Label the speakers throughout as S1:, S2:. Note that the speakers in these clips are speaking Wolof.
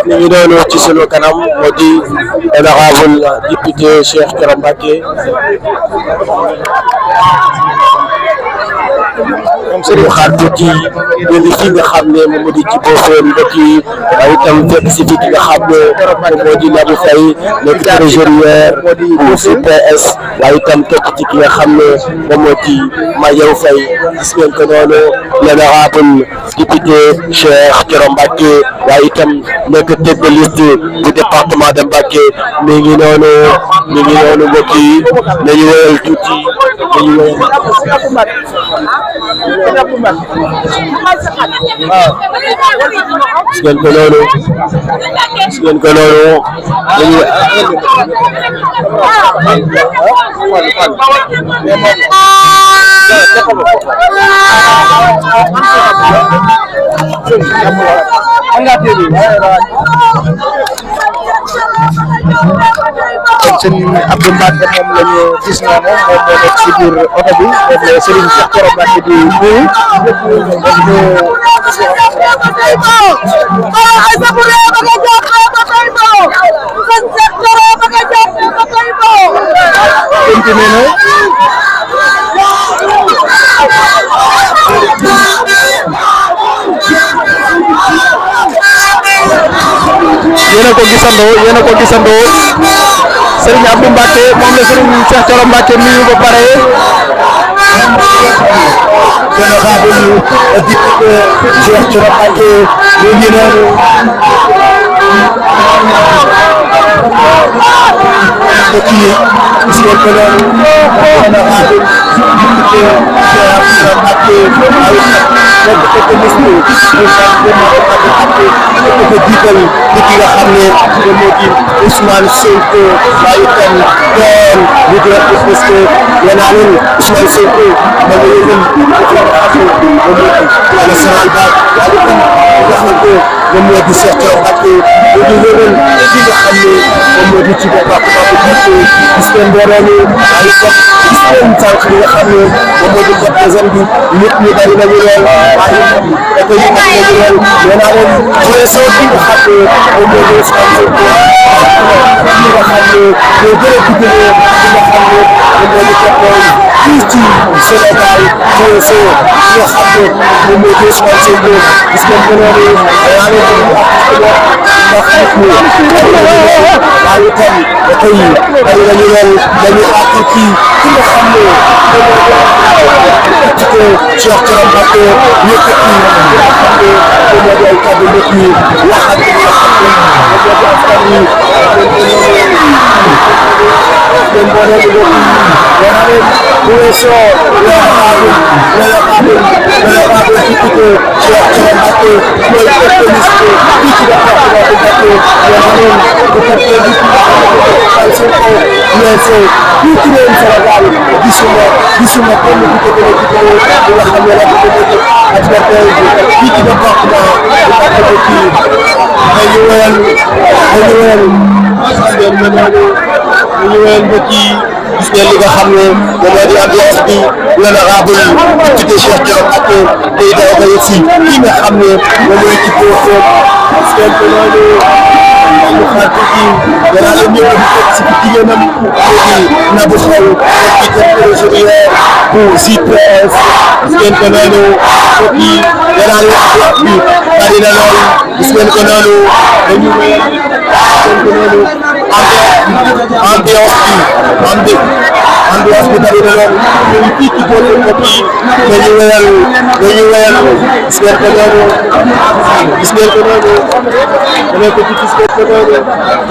S1: li ñu doon wax ci sunu kanam moo di honorable député Cheikh Thioro Mbacké ñu xaar tuuti ñu fi nga xam ne moom moo di ci boofeen mbokk yi waaye itam fekk si fi ki nga xam ne moom moo di Nabou Faye nekk trésorier bu CPS waaye itam fekk ci ki nga xam ne moom moo di Madiaw Faye gis ngeen ko noonu l'honorable député Cheikh Thioro Mbacké waaye itam nekk tête de liste bu département de Mbacké mi ngi noonu mbokk yi nañu wéyal tuuti nañu wéyal gis ngeen ko noonu
S2: sëñ Abdou Mbacke moom la ñu gis noonu moom moo nekk si biir oto bi moom la Serigne Cheikh Thioro Mbacké di nuyu yéen a ko gisandoo Serigne Abdou Mbacke moom la Serigne Cheikh Thioro Mbacké nuyu ba pare honorable député Cheikh Thioro Mbacké ñu ngi noonu mbokk yi gis ngeen ko noonu honorable député Cheikh Thioro Mbacké nekk tête de liste bu ko jiital ci ki nga xam ne moom moo di Ousmane Sonko waaye itam doon bu di wax parce que nee naa leen Ousmane Sonko ma nga yëgal ci nga xam ne moom moo di national ba waaye itam wax na ko moom moo di Cheikh Thioro Mbacké bu di yëgal ci nga xam ne moom moo di ci département bu Mbacké gis ngeen mbooloo mi waaye itam gis ngeen sànq li nga xam ne moom moo di vote des jeunes bi nit ñi bari nañu lool waaye itam dafa yi nañu lool nee naa leen cohésion bi nga xam ne moom moo di Ousmane Sonko li nga xam ne ñoo gën a dugalee li nga xam ne moom moo di toppoo fii ci Sénégal cohésion li nga xam ne moom moo di Ousmane Sonko gis ngeen ko noonu naa leen di ndax nit ñi waaye itam dafa yi bari nañu lool dañu àtt kii ki nga xam ne député Cheikh Thioro Mbacké yëkkati li nga xam ne moom moo di ay kàddu mbokk yi wax ak li nga xam ne moom moo di askan wi ngeen boole di mbokk yi wana leen bu weesoo l'honorable député Cheikh Thioro Mbacké mooy tête de liste fii ci département bu Mbacké wana leen bu fekkee nit ñi ay Sonko weesoo fii ci réew Sénégal gisuma kenn ku ko gën a jiite li nga xam ne nag moom moo di adversaire bi fii ci département bu Mbacké kii dañu wéyal mbokk yi gis ngeen li nga xam ne moom moo di ambiance bi l'honorable député Cheikh Thioro Mbacké tey dafa ko yegg si kii nga xam ne moom mooy ci boppam gis ngeen ko noonu ñu xaar tuuti danaa leen ñëw di fekk si jigéenam moo di Nabou Faye nekk trésorier bu CPS gis ngeen ko noonu mbokk yi danaa leen wax bi bari na lool gis ngeen ko noonu dañu wéyal gis ngeen ko noonu ambiance bi bari na lool ñu fii ci boppam mbokk yi dañu wéyal gis ngeen ko noonu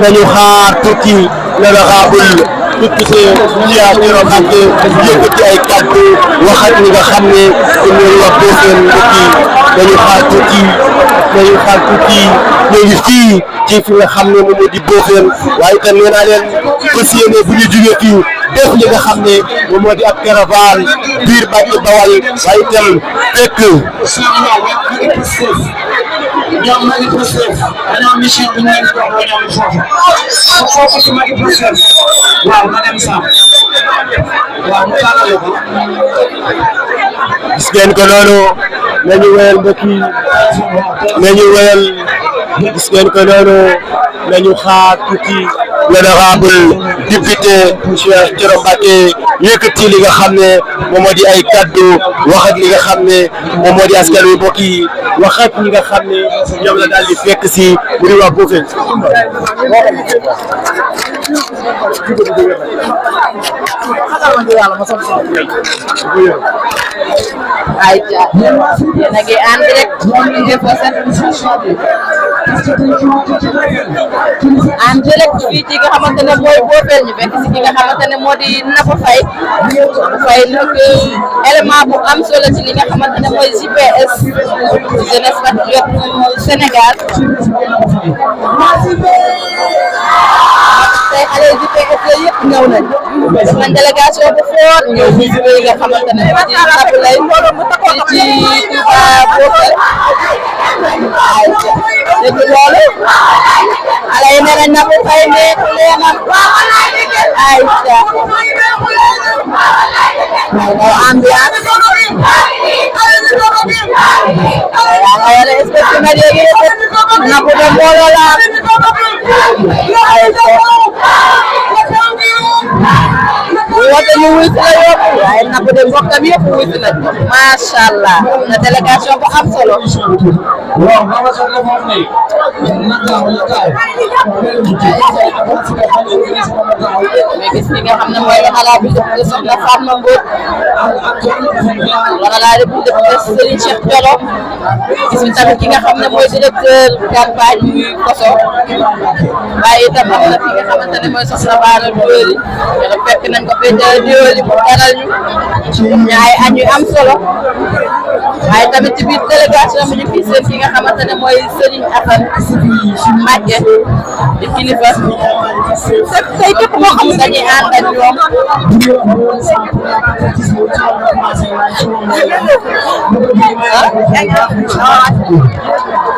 S2: nañu xaar tuuti l'honorable député Cheikh Thioro Mbacké yëkkati ay kàddu wax ak ñi nga xam ne ñooy wax boofeen mbokk yi dañu xaar tuuti ñu ngi fii ci fi nga xam ne moom moo di boofeen waaye itam nee naa leen fas yéene bu ñu jugee fii def li nga xam ne moom moo di ab caravane biir Mbacké Bawal waaye itam fekk
S3: ñoom Magui Pastef dañoo mission bu ñu leen jox ba ñoom foofu ci Magui Pastef waaw na dem Sam waaw mu tàllale ko
S1: gis ngeen ko noonu nañu wéyal mbokk yi nañu wéyal gis ngeen ko noonu nañu xaar tuuti l'honorable député Cheikh Thioro Mbacké yëkkati li nga xam ne moom moo di ay kaddu wax ak li nga xam ne moom moo di askan wi mbokk yi wax ak ñi nga xam ne ñoom la daal di fekk si bu di waa Bofène.
S4: ayca yéen a ngi en direct en direct fii ci nga xamante ne mooy Bofène ñu fekk si ki nga xamante ne moo di Nabou Faye nag élément bu am solo ci li nga xamante ne mooy JPS jeunesse patriote Sénégal tey xale JPS la yëpp ñëw nañ def nañ délégation bu fort ñëw fii ci li nga xamante ne moo di Nabou Leye ci Touba Bofène dégg loolu xale yi nee nañ Nabou Faye neexu leen ayca ambiance yaa nga wala est-ce que dina léegi Nabou de mbooloo la woote ñu wuy si la yóbbu waaye Nabou de mbokkam yëpp wuy si nañ macha allah na délégation bu am solo mais gis nga xam ne mooy xalaat bi def soxna Fatma Mbodj xalaat bi def Serigne Cheikh Thioro gis nga tamit ki nga xam ne mooy directeur campagne muy Koso waaye itam am na fi nga xamante ne mooy soxna Baara Diori fekk nañ ko fii Diori mu dalal ñu ñaay añ yu am solo waaye tamit ci biir délégation bi ñu fi seen ki nga xamante ne mooy Serigne Assane Mbacké di kilifa tey képp koo xam ne dañuy ànd ak ñoom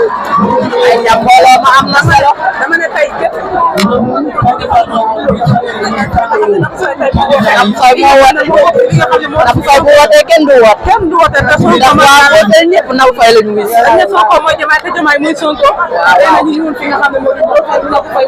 S4: ay ja mbooloo ma am na solo dama ne tey képp Nabou Faye moo woote Nabou Faye bu wootee kenn du woote te soo ko ma woote ñëpp Nabou Faye la ñu wis dañ soo ko mooy Diomaye te Diomaye muy Sonko day na ñu ñëwoon fi nga xam ne moo di Nabou Faye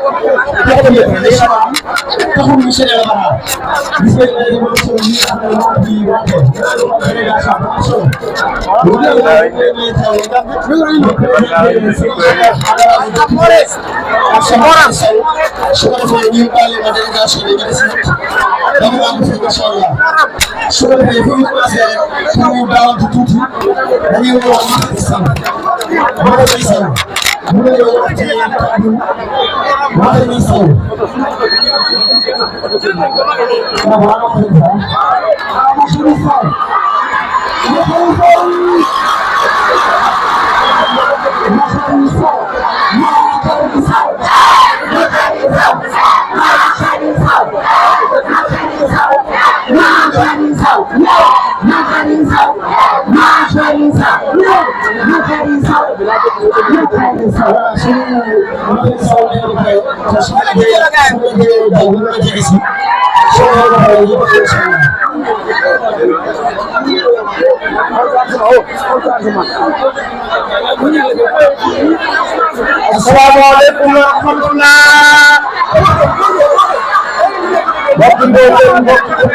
S2: Assalamualaikum warahmatullah. Mbokk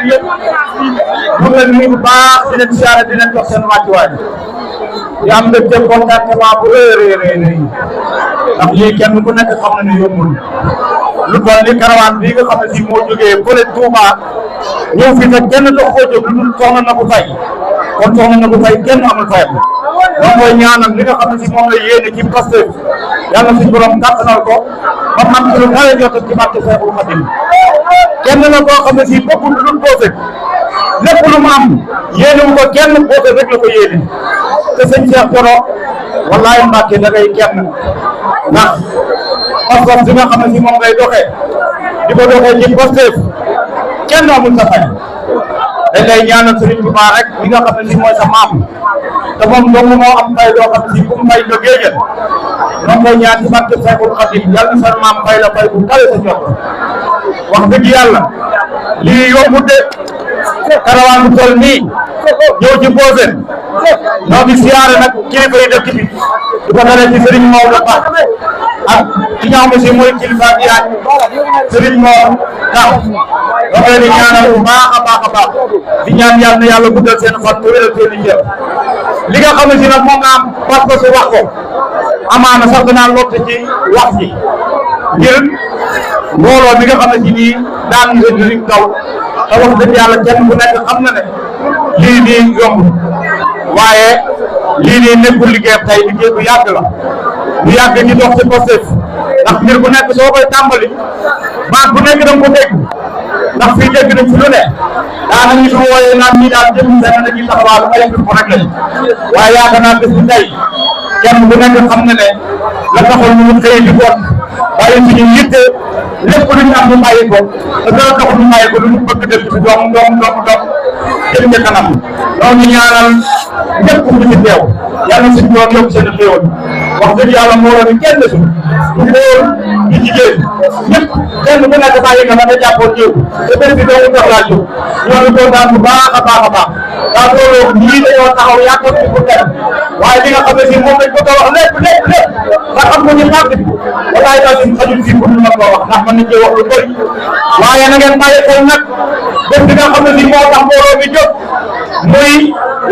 S2: yëpp ñu leen nuyu bu baax di leen siyaare di leen jox seen wàccuwaay di am mbégte contentement bu rëy ndax lii kenn ku nekk xam na ne yombul lu toll ni karawaan bii nga xam ne si moo jógee fële Touba ñëw fi te kenn dox koo jóg lu dul soxna Nabou Faye kon soxna Nabou Faye kenn amul fayam moom mooy ñaanal li nga xam ne si moom la yéene ci Pastef yàlla suñu borom kàttanal ko ba man lu kawe jot ci barke Seexul Xadim kenn la koo xam ne si bokkul lu dul Bofène lépp lu mu am yéene wu ko kenn Bofène rek la ko yéene te sëñ Cheikh Thioro wallaay Mbàkke da ngay kenn ndax pas-pas bi nga xam ne si moom ngay doxee di ko doxee ci Pastef kenn amul sa fay dañ lay ñaanal Sëriñ Tuubaa rek li nga xam ne si mooy sa maam te moom dong moo am fay loo xam ne si bu mu fay nga géejal moom koy ñaan ci barke Seexul Xadim yàlla na sa maam fay la fay bu kawe sa jot wax dëgg yàlla lii yombut de karawaan bu toll nii ñëw ci Mbosène ñoo ngi siyaare nag kilifa yi dëkk bi di ko dalee ci Serigne Maodo Ba ak ki nga xam ne si mooy kilifa bi yaay Serigne Mor Ka ñoo ngi leen di ñaanal bu baax a baax a baax di ñaan yàlla na yàlla guddal seen fan te wéral seen i jëf li nga xam ne si nag moom nga am pas-pas wax ko amaana sax danaa lott ci wax ji ngir mbooloo mi nga xam ne ci nii daan nga diriñ kaw te wax dëgg yàlla kenn ku nekk xam na ne lii nii yomb waaye lii nii nekkul liggéeyam tey liggéey bu yàgg la bu yàgg ñu dox ci Pastef ndax mbir bu nekk soo koy tàmbali baat bu nekk danga ko dégg ndax fii dégg nañ fi lu ne daanañu su wooyee naan ñii daal jëm seen dañuy taxawaalu ay mbir bu rek lañ waaye yaakaar naa bés bu tey kenn bu nekk xam na ne la taxoon ñu xëy di boot waaye suñu yitte lépp lu ñu am ñu bàyyi ko te dara taxul ñu bàyyi ko lu ñu bëgg def ci doom jëm ca kanam loolu ñaanal ñëpp ku ci teew yàlla suñu doon yokk seen xéewal wax dëgg yàlla mbooloo mi kenn desul du góor du jigéen ñëpp kenn ku nekk bàyyi nga nga jàppoon ñëw te bés bi doomu dox laa jóg ñoo ngi kontaan bu baax a baax a baax daa loolu ñii dañoo taxaw yàggoon ci pour dem waaye li nga xam ne si moom lañ ko doon wax lépp nga xam ko ñu xàgg walaay daal suñu xajul fii pour ñu mën koo wax ndax mën nañ cee wax lu bëri waaye na ngeen bàyyi xel nag bés bi nga xam ne si moo tax mbooloo mi jóg muy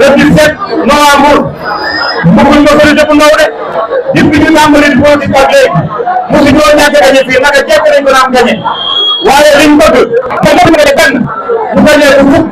S2: le 17 novembre bëgguñ ko sori bu ndaw de depuis ñu tàmbali di politique ak léegi mosu ñoo ñàkk a gañe fii naka jekk nañ ko naan gañe waaye liñ bëgg ba mu benn mu gañee ko fukk